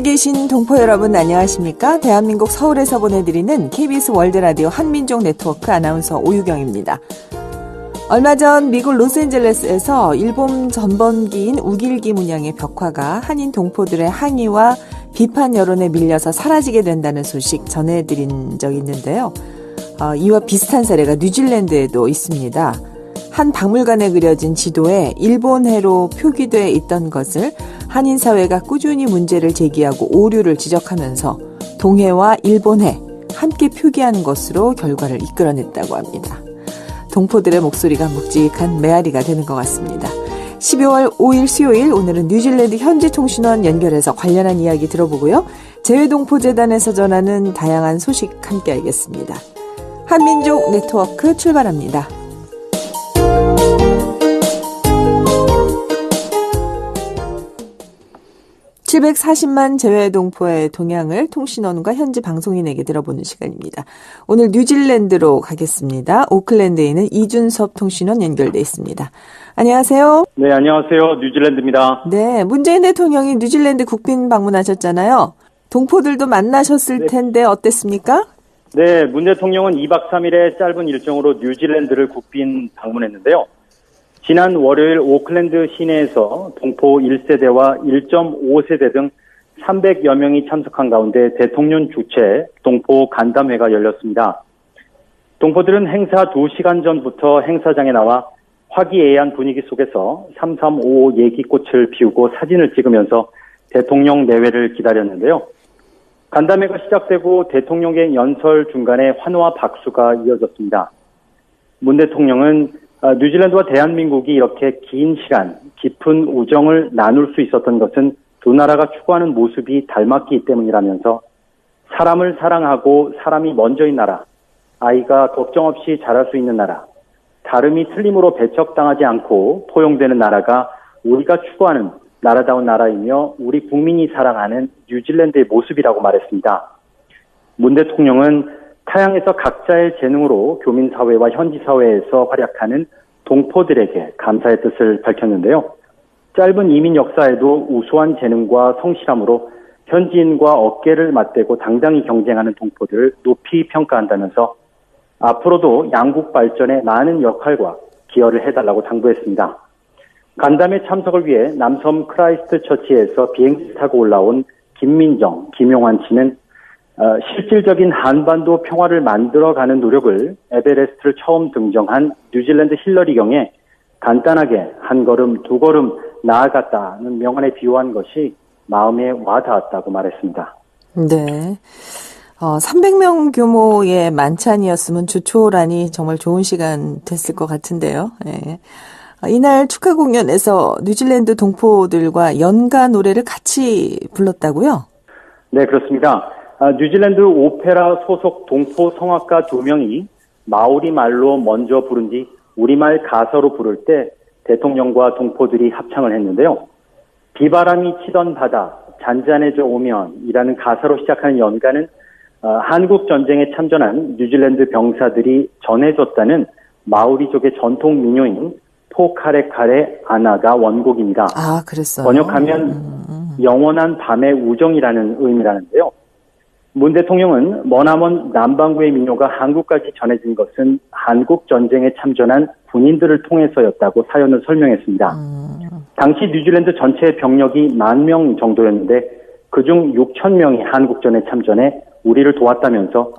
계신 동포 여러분 안녕하십니까? 대한민국 서울에서 보내드리는 KBS 월드라디오 한민족 네트워크 아나운서 오유경입니다. 얼마 전 미국 로스앤젤레스에서 일본 전범기인 우길기 문양의 벽화가 한인 동포들의 항의와 비판 여론에 밀려서 사라지게 된다는 소식 전해드린 적이 있는데요. 이와 비슷한 사례가 뉴질랜드에도 있습니다. 한 박물관에 그려진 지도에 일본해로 표기돼 있던 것을 한인사회가 꾸준히 문제를 제기하고 오류를 지적하면서 동해와 일본해 함께 표기하는 것으로 결과를 이끌어냈다고 합니다. 동포들의 목소리가 묵직한 메아리가 되는 것 같습니다. 12월 5일 수요일 오늘은 뉴질랜드 현지통신원 연결해서 관련한 이야기 들어보고요. 재외동포재단에서 전하는 다양한 소식 함께 알겠습니다. 한민족 네트워크 출발합니다. 740만 재외동포의 동향을 통신원과 현지 방송인에게 들어보는 시간입니다. 오늘 뉴질랜드로 가겠습니다. 오클랜드에 있는 이준섭 통신원 연결돼 있습니다. 안녕하세요. 네, 안녕하세요. 뉴질랜드입니다. 네, 문재인 대통령이 뉴질랜드 국빈 방문하셨잖아요. 동포들도 만나셨을 텐데 어땠습니까? 네, 문 대통령은 2박 3일의 짧은 일정으로 뉴질랜드를 국빈 방문했는데요. 지난 월요일 오클랜드 시내에서 동포 1세대와 1.5세대 등 300여 명이 참석한 가운데 대통령 주최 동포 간담회가 열렸습니다. 동포들은 행사 2시간 전부터 행사장에 나와 화기애애한 분위기 속에서 3355 얘기꽃을 피우고 사진을 찍으면서 대통령 내외를 기다렸는데요. 간담회가 시작되고 대통령의 연설 중간에 환호와 박수가 이어졌습니다. 문 대통령은 뉴질랜드와 대한민국이 이렇게 긴 시간 깊은 우정을 나눌 수 있었던 것은 두 나라가 추구하는 모습이 닮았기 때문이라면서 사람을 사랑하고 사람이 먼저인 나라, 아이가 걱정 없이 자랄 수 있는 나라, 다름이 틀림으로 배척당하지 않고 포용되는 나라가 우리가 추구하는 나라다운 나라이며 우리 국민이 사랑하는 뉴질랜드의 모습이라고 말했습니다. 문 대통령은 타향에서 각자의 재능으로 교민사회와 현지사회에서 활약하는 동포들에게 감사의 뜻을 밝혔는데요. 짧은 이민 역사에도 우수한 재능과 성실함으로 현지인과 어깨를 맞대고 당당히 경쟁하는 동포들을 높이 평가한다면서 앞으로도 양국 발전에 많은 역할과 기여를 해달라고 당부했습니다. 간담회 참석을 위해 남섬 크라이스트 처치에서 비행기 타고 올라온 김민정, 김용환 씨는 실질적인 한반도 평화를 만들어가는 노력을 에베레스트를 처음 등정한 뉴질랜드 힐러리 경에 간단하게 한 걸음 두 걸음 나아갔다는 명언에 비유한 것이 마음에 와닿았다고 말했습니다. 네. 300명 규모의 만찬이었으면 조촐하니 정말 좋은 시간 됐을 것 같은데요. 네. 이날 축하 공연에서 뉴질랜드 동포들과 연가 노래를 같이 불렀다고요? 네, 그렇습니다. 뉴질랜드 오페라 소속 동포 성악가 2명이 마오리 말로 먼저 부른 뒤 우리말 가사로 부를 때 대통령과 동포들이 합창을 했는데요. 비바람이 치던 바다 잔잔해져 오면이라는 가사로 시작하는 연가는 한국 전쟁에 참전한 뉴질랜드 병사들이 전해줬다는 마오리족의 전통 민요인 포카레카레 아나가 원곡입니다. 아, 그랬어요. 번역하면 영원한 밤의 우정이라는 의미라는데요. 문 대통령은 머나먼 남반구의 민요가 한국까지 전해진 것은 한국 전쟁에 참전한 군인들을 통해서였다고 사연을 설명했습니다. 당시 뉴질랜드 전체 병력이 10,000명 정도였는데 그중 6,000명이 한국전에 참전해 우리를 도왔다면서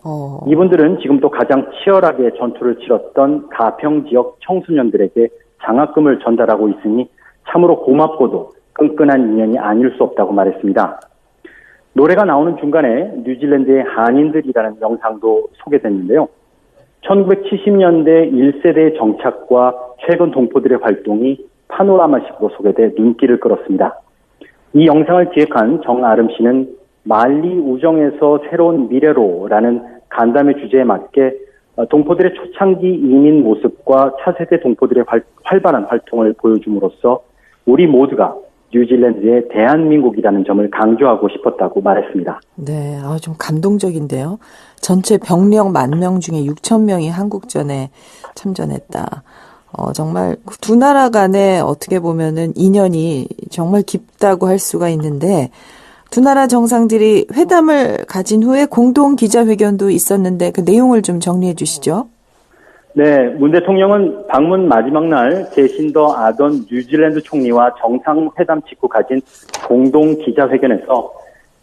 이분들은 지금도 가장 치열하게 전투를 치렀던 가평 지역 청소년들에게 장학금을 전달하고 있으니 참으로 고맙고도 끈끈한 인연이 아닐 수 없다고 말했습니다. 노래가 나오는 중간에 뉴질랜드의 한인들이라는 영상도 소개됐는데요. 1970년대 1세대의 정착과 최근 동포들의 활동이 파노라마식으로 소개돼 눈길을 끌었습니다. 이 영상을 기획한 정아름 씨는 말리 우정에서 새로운 미래로라는 간담회 주제에 맞게 동포들의 초창기 이민 모습과 차세대 동포들의 활발한 활동을 보여줌으로써 우리 모두가 뉴질랜드의 대한민국이라는 점을 강조하고 싶었다고 말했습니다. 네, 좀 감동적인데요. 전체 병력 10,000명 중에 6,000명이 한국전에 참전했다. 정말 두 나라 간에 어떻게 보면은 인연이 정말 깊다고 할 수가 있는데 두 나라 정상들이 회담을 가진 후에 공동 기자회견도 있었는데 그 내용을 좀 정리해 주시죠. 네, 문 대통령은 방문 마지막 날 제신더 아던 뉴질랜드 총리와 정상회담 직후 가진 공동 기자회견에서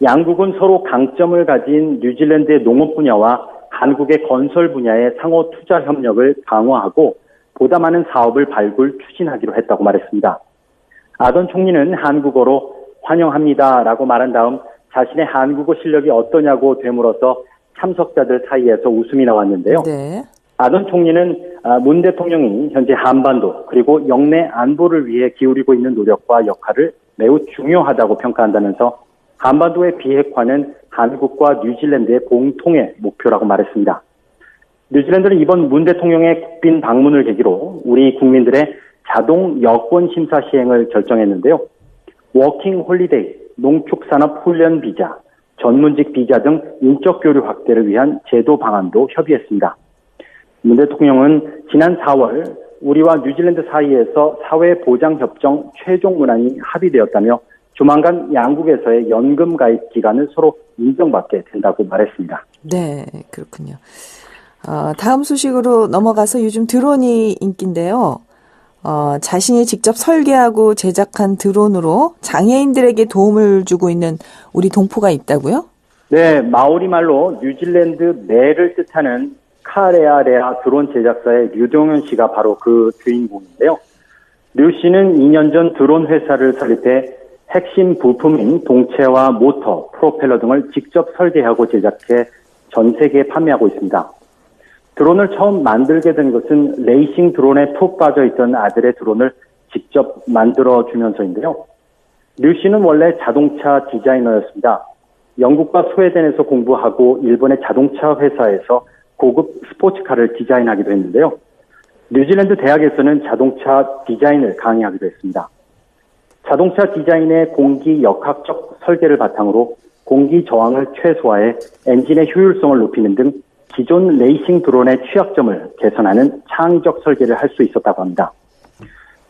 양국은 서로 강점을 가진 뉴질랜드의 농업 분야와 한국의 건설 분야의 상호 투자 협력을 강화하고 보다 많은 사업을 발굴 추진하기로 했다고 말했습니다. 아던 총리는 한국어로 환영합니다라고 말한 다음 자신의 한국어 실력이 어떠냐고 되물어서 참석자들 사이에서 웃음이 나왔는데요. 네. 아던 총리는 문 대통령이 현재 한반도 그리고 영내 안보를 위해 기울이고 있는 노력과 역할을 매우 중요하다고 평가한다면서 한반도의 비핵화는 한국과 뉴질랜드의 공통의 목표라고 말했습니다. 뉴질랜드는 이번 문 대통령의 국빈 방문을 계기로 우리 국민들의 자동 여권 심사 시행을 결정했는데요. 워킹 홀리데이, 농축산업 훈련 비자, 전문직 비자 등 인적 교류 확대를 위한 제도 방안도 협의했습니다. 문 대통령은 지난 4월 우리와 뉴질랜드 사이에서 사회보장협정 최종 문안이 합의되었다며 조만간 양국에서의 연금 가입 기간을 서로 인정받게 된다고 말했습니다. 네, 그렇군요. 다음 소식으로 넘어가서 요즘 드론이 인기인데요. 자신이 직접 설계하고 제작한 드론으로 장애인들에게 도움을 주고 있는 우리 동포가 있다고요? 네, 마오리 말로 뉴질랜드 매를 뜻하는 카레아레아 드론 제작사의 류동현 씨가 바로 그 주인공인데요. 류 씨는 2년 전 드론 회사를 설립해 핵심 부품인 동체와 모터, 프로펠러 등을 직접 설계하고 제작해 전 세계에 판매하고 있습니다. 드론을 처음 만들게 된 것은 레이싱 드론에 푹 빠져있던 아들의 드론을 직접 만들어주면서인데요. 류 씨는 원래 자동차 디자이너였습니다. 영국과 스웨덴에서 공부하고 일본의 자동차 회사에서 고급 스포츠카를 디자인하기도 했는데요. 뉴질랜드 대학에서는 자동차 디자인을 강의하기도 했습니다. 자동차 디자인의 공기 역학적 설계를 바탕으로 공기 저항을 최소화해 엔진의 효율성을 높이는 등 기존 레이싱 드론의 취약점을 개선하는 창의적 설계를 할 수 있었다고 합니다.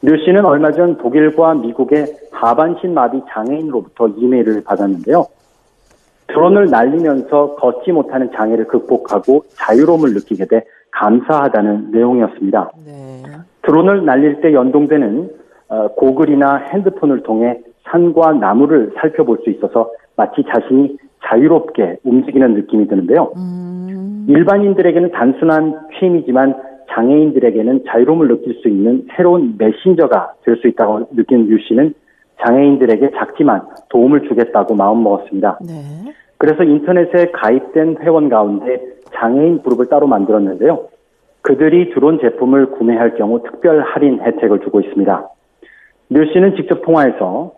류 씨는 얼마 전 독일과 미국의 하반신 마비 장애인으로부터 이메일을 받았는데요. 드론을 날리면서 걷지 못하는 장애를 극복하고 자유로움을 느끼게 돼 감사하다는 내용이었습니다. 네. 드론을 날릴 때 연동되는 고글이나 핸드폰을 통해 산과 나무를 살펴볼 수 있어서 마치 자신이 자유롭게 움직이는 느낌이 드는데요. 일반인들에게는 단순한 취미지만 장애인들에게는 자유로움을 느낄 수 있는 새로운 메신저가 될 수 있다고 느낀 류 씨는 장애인들에게 작지만 도움을 주겠다고 마음먹었습니다. 네. 그래서 인터넷에 가입된 회원 가운데 장애인 그룹을 따로 만들었는데요. 그들이 드론 제품을 구매할 경우 특별 할인 혜택을 주고 있습니다. 류 씨는 직접 통화해서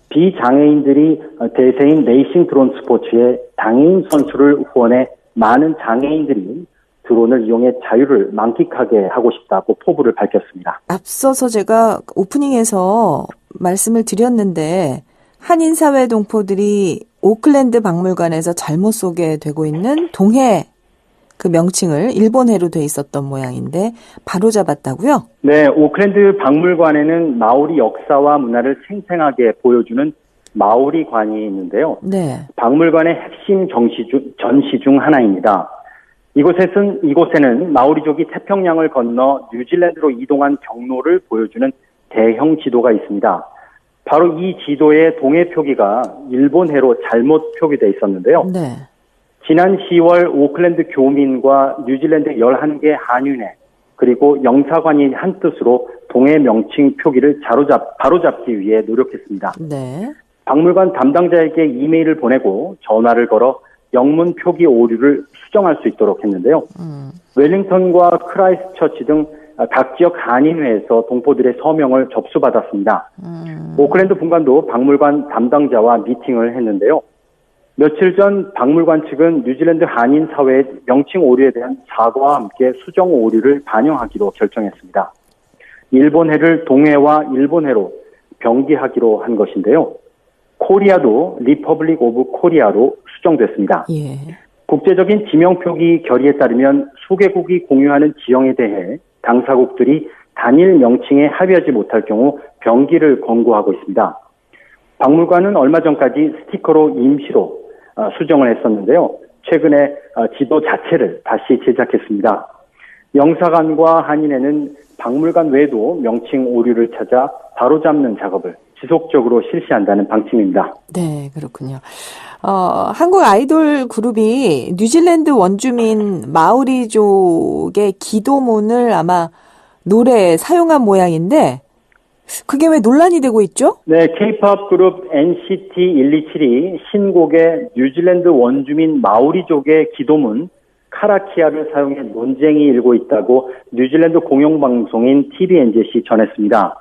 비장애인들이 대세인 레이싱 드론 스포츠에 장애인 선수를 후원해 많은 장애인들이 드론을 이용해 자유를 만끽하게 하고 싶다고 포부를 밝혔습니다. 앞서서 제가 오프닝에서 말씀을 드렸는데 한인사회 동포들이 오클랜드 박물관에서 잘못 소개되고 있는 동해 그 명칭을 일본해로 돼 있었던 모양인데 바로잡았다고요? 네, 오클랜드 박물관에는 마오리 역사와 문화를 생생하게 보여주는 마오리관이 있는데요. 네. 박물관의 핵심 전시 중 하나입니다. 이곳에는 마오리족이 태평양을 건너 뉴질랜드로 이동한 경로를 보여주는 대형 지도가 있습니다. 바로 이 지도의 동해 표기가 일본해로 잘못 표기되어 있었는데요. 네. 지난 10월 오클랜드 교민과 뉴질랜드 11개 한인회 그리고 영사관이 한뜻으로 동해 명칭 표기를 바로잡기 위해 노력했습니다. 네. 박물관 담당자에게 이메일을 보내고 전화를 걸어 영문 표기 오류를 수정할 수 있도록 했는데요. 웰링턴과 크라이스트처치 등 각 지역 한인회에서 동포들의 서명을 접수받았습니다. 오클랜드 분관도 박물관 담당자와 미팅을 했는데요. 며칠 전 박물관 측은 뉴질랜드 한인 사회의 명칭 오류에 대한 사과와 함께 수정 오류를 반영하기로 결정했습니다. 일본해를 동해와 일본해로 병기하기로 한 것인데요. 코리아도 리퍼블릭 오브 코리아로 수정됐습니다. 예. 국제적인 지명표기 결의에 따르면 수개국이 공유하는 지형에 대해 당사국들이 단일 명칭에 합의하지 못할 경우 병기를 권고하고 있습니다. 박물관은 얼마 전까지 스티커로 임시로 수정을 했었는데요. 최근에 지도 자체를 다시 제작했습니다. 영사관과 한인회는 박물관 외에도 명칭 오류를 찾아 바로잡는 작업을 지속적으로 실시한다는 방침입니다. 네, 그렇군요. 한국 아이돌 그룹이 뉴질랜드 원주민 마오리족의 기도문을 아마 노래에 사용한 모양인데 그게 왜 논란이 되고 있죠? 네, K-pop 그룹 NCT 127이 신곡의 뉴질랜드 원주민 마오리족의 기도문 카라키아를 사용해 논쟁이 일고 있다고 뉴질랜드 공영방송인 TVNZ이 전했습니다.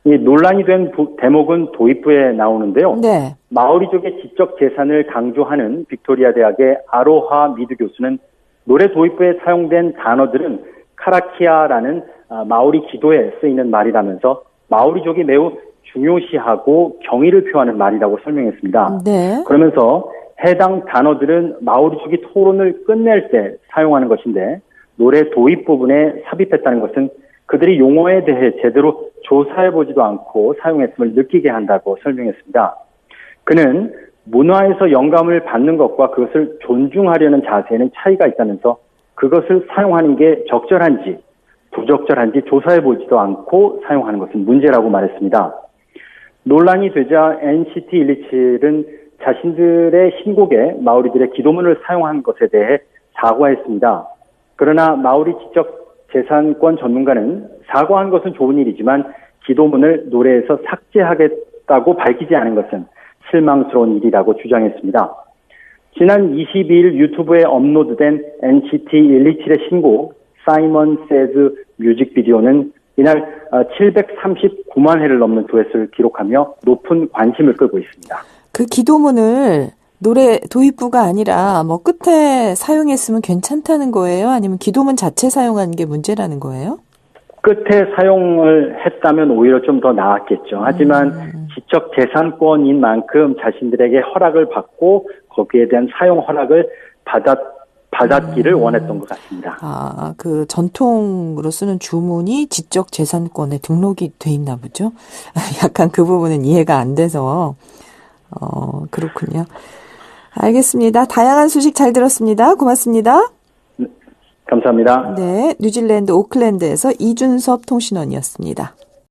이 논란이 된 대목은 도입부에 나오는데요. 네. 마오리족의 지적 재산을 강조하는 빅토리아 대학의 아로하 미드 교수는 노래 도입부에 사용된 단어들은 카라키아라는 마오리 기도에 쓰이는 말이라면서 마오리족이 매우 중요시하고 경의를 표하는 말이라고 설명했습니다. 네. 그러면서 해당 단어들은 마오리족이 토론을 끝낼 때 사용하는 것인데 노래 도입 부분에 삽입했다는 것은 그들이 용어에 대해 제대로 조사해보지도 않고 사용했음을 느끼게 한다고 설명했습니다. 그는 문화에서 영감을 받는 것과 그것을 존중하려는 자세에는 차이가 있다면서 그것을 사용하는 게 적절한지 부적절한지 조사해보지도 않고 사용하는 것은 문제라고 말했습니다. 논란이 되자 NCT 127은 자신들의 신곡에 마오리들의 기도문을 사용한 것에 대해 사과했습니다. 그러나 마오리 지적 재산권 전문가는 사과한 것은 좋은 일이지만 기도문을 노래에서 삭제하겠다고 밝히지 않은 것은 실망스러운 일이라고 주장했습니다. 지난 22일 유튜브에 업로드된 NCT 127의 신곡 사이먼 세즈 뮤직비디오는 이날 739만 회를 넘는 조회수를 기록하며 높은 관심을 끌고 있습니다. 그 기도문을 노래 도입부가 아니라 뭐 끝에 사용했으면 괜찮다는 거예요? 아니면 기도문 자체 사용한 게 문제라는 거예요? 끝에 사용을 했다면 오히려 좀 더 나았겠죠. 하지만 지적 재산권인 만큼 자신들에게 허락을 받고 거기에 대한 사용 허락을 받았기를 원했던 것 같습니다. 그 전통으로 쓰는 주문이 지적 재산권에 등록이 돼 있나 보죠? 약간 그 부분은 이해가 안 돼서 그렇군요. 알겠습니다. 다양한 소식 잘 들었습니다. 고맙습니다. 감사합니다. 네, 뉴질랜드 오클랜드에서 이준섭 통신원이었습니다.